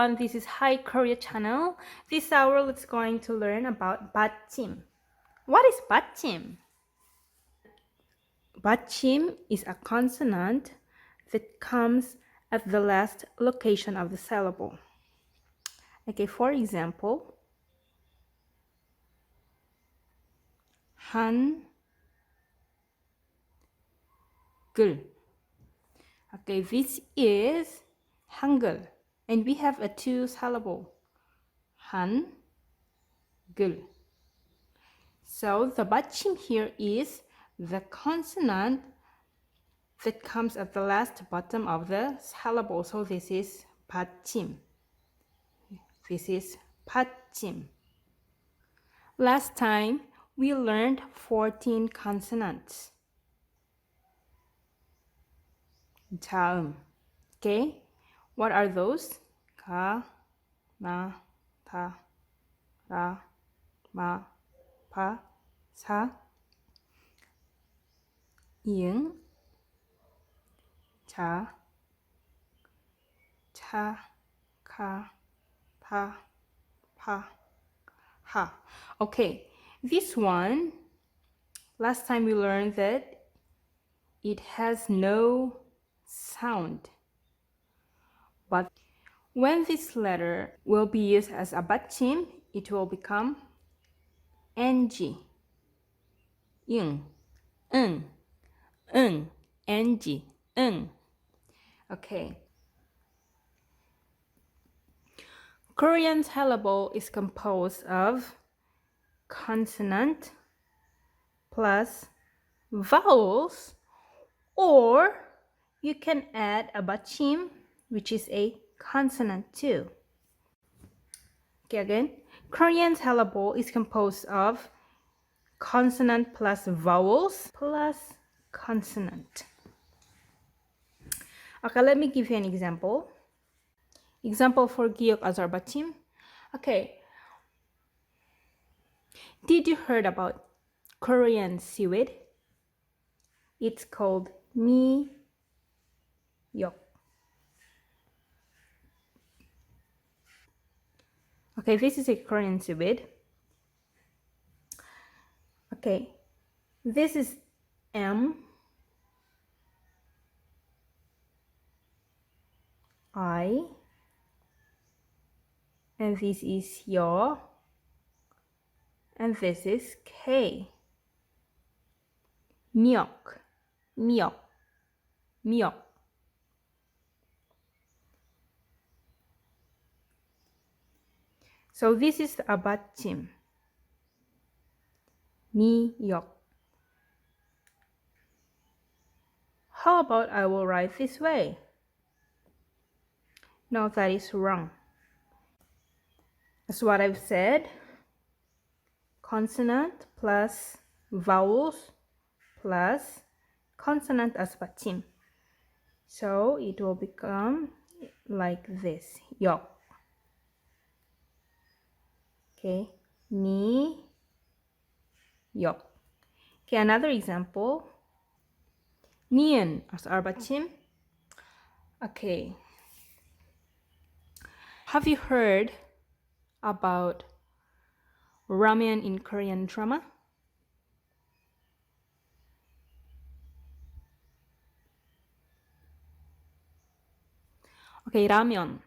everyone, this is Hi Korea channel. This hour let's going to learn about batchim. What is batchim? Batchim is a consonant that comes at the last location of the syllable. Okay, for example, hangeul. Okay, this is hangeul, and we have a two syllable, hangeul. So the batchim here is the consonant that comes at the last bottom of the syllable. So this is batchim. This is batchim. Last time we learned 14 consonants. 다음. Okay, what are those? 가, 나, 다, 라, 마, 파, 사, 이응, 자, 차, 가, 파, 파, ha. Okay, this one, last time we learned that it has no sound. But when this letter will be used as a batchim, it will become ng. ing, ng, ng, ng, ng. Okay. Korean syllable is composed of consonant plus vowels, or you can add a batchim, which is a consonant too. Okay, again, Korean syllable is composed of consonant plus vowels plus consonant. Okay, let me give you an example. Example for giok azar batchim. Okay, did you heard about Korean seaweed? It's called mi yok. Okay, this is a Korean seaweed. Okay, this is M I, and this is yo, and this is K. 미역, 미역, 미역. So this is a batchim. 미역. How about I will write this way? No, that is wrong. That's what I've said. Consonant plus vowels plus consonant as batchim. So it will become like this. Yok. Okay. Mi yok. Okay, another example. Nian as our batchim. Okay. Have you heard about ramen in Korean drama? Okay, ramen.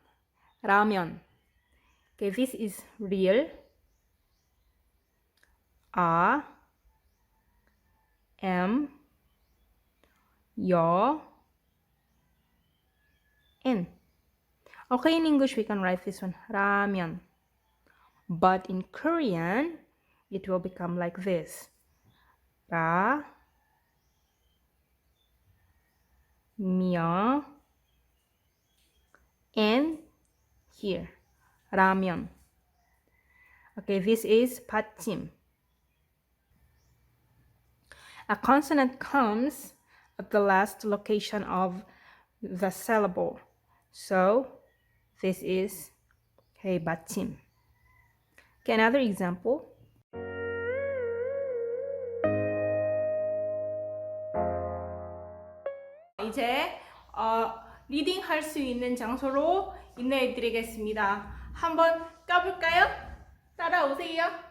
Ramen. Okay, this is real. A M yo N. Okay, in English we can write this one ramen, but in Korean it will become like this. Ra myo and here ramen. Okay, this is batchim. A consonant comes at the last location of the syllable. So this is okay, batchim. Okay, another example. 이제 리딩 할 수 있는 장소로 인내해 드리겠습니다. 한번 까볼까요? 따라오세요.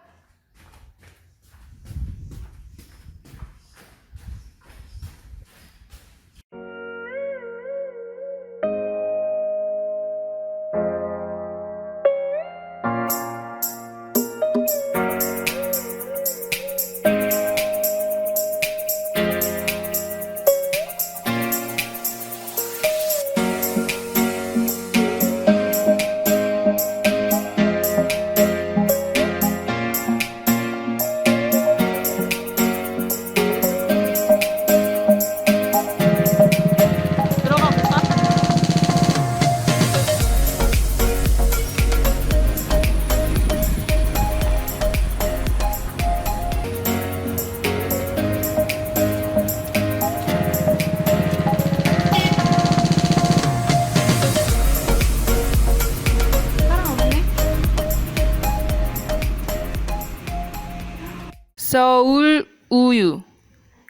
서울 우유,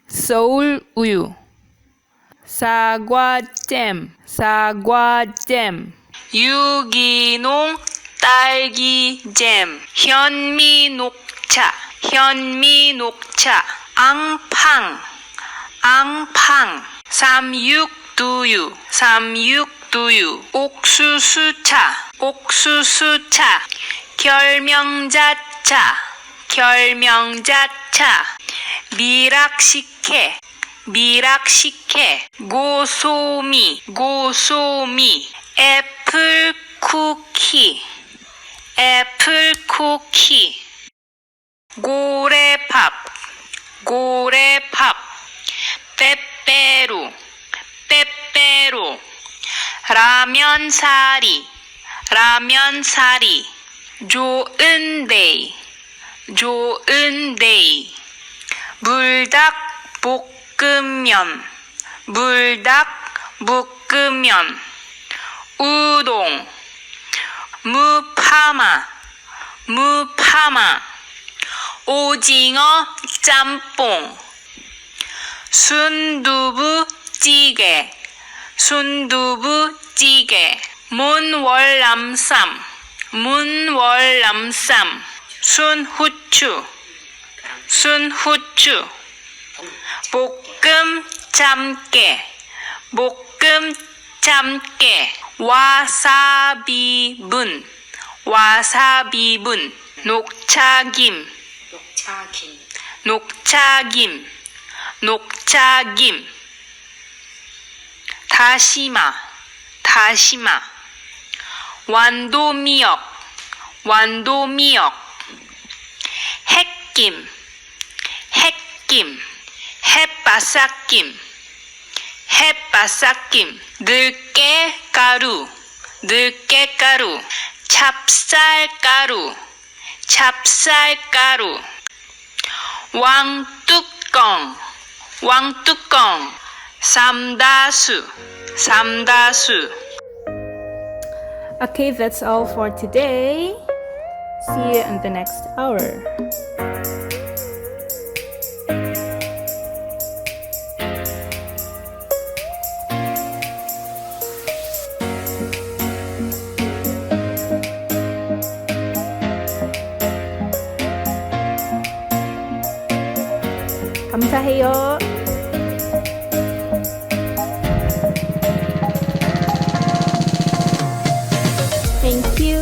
서울 우유. 사과잼, 사과잼. 유기농 딸기잼. 현미녹차, 현미녹차. 앙팡, 앙팡. 삼육두유, 삼육두유. 옥수수차, 옥수수차. 결명자차, 결명자차. 미락식혜, 미락식혜. 고소미, 고소미. 애플쿠키, 애플쿠키. 고래밥, 고래밥. 빼빼루, 빼빼루. 라면사리, 라면사리. 좋은데이, 좋은데이. 물닭볶음면, 물닭볶음면. 우동, 무파마, 무파마. 오징어 짬뽕. 순두부찌개, 순두부찌개. 문월남쌈, 문월남쌈. 순후추, 순후추. 볶음참깨, 볶음참깨. 와사비분, 와사비분. 녹차김, 녹차김. 녹차김, 녹차김. 다시마, 다시마. 완도미역, 완도미역. 햇김, 햇김. 햇바삭김, 햇바삭김. 들깨가루, 들깨가루. 찹쌀가루, 찹쌀가루. 왕뚜껑, 왕뚜껑. 삼다수, 삼다수. Okay, that's all for today. See you in the next hour. 감사해요. Thank you.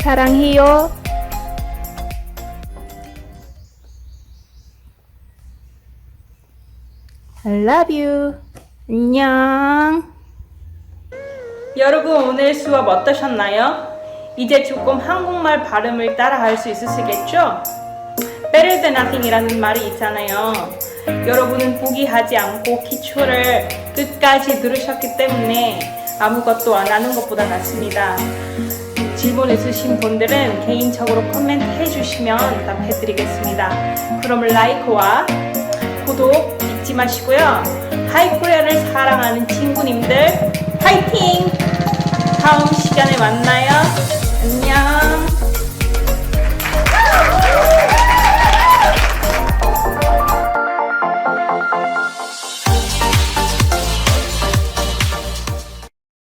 사랑해요. I love you. 안녕. 여러분, 오늘 수업 어떠셨나요? 이제 조금 한국말 발음을 따라할 수 있으시겠죠? Better than nothing 이라는 말이 있잖아요. 여러분은 포기하지 않고 기초를 끝까지 들으셨기 때문에 아무것도 안 하는 것보다 낫습니다. 질문 있으신 분들은 개인적으로 코멘트 해주시면 답해드리겠습니다. 그럼 라이크와 구독 잊지 마시고요. 하이코리아를 사랑하는 친구님들 파이팅! 다음 시간에 만나요.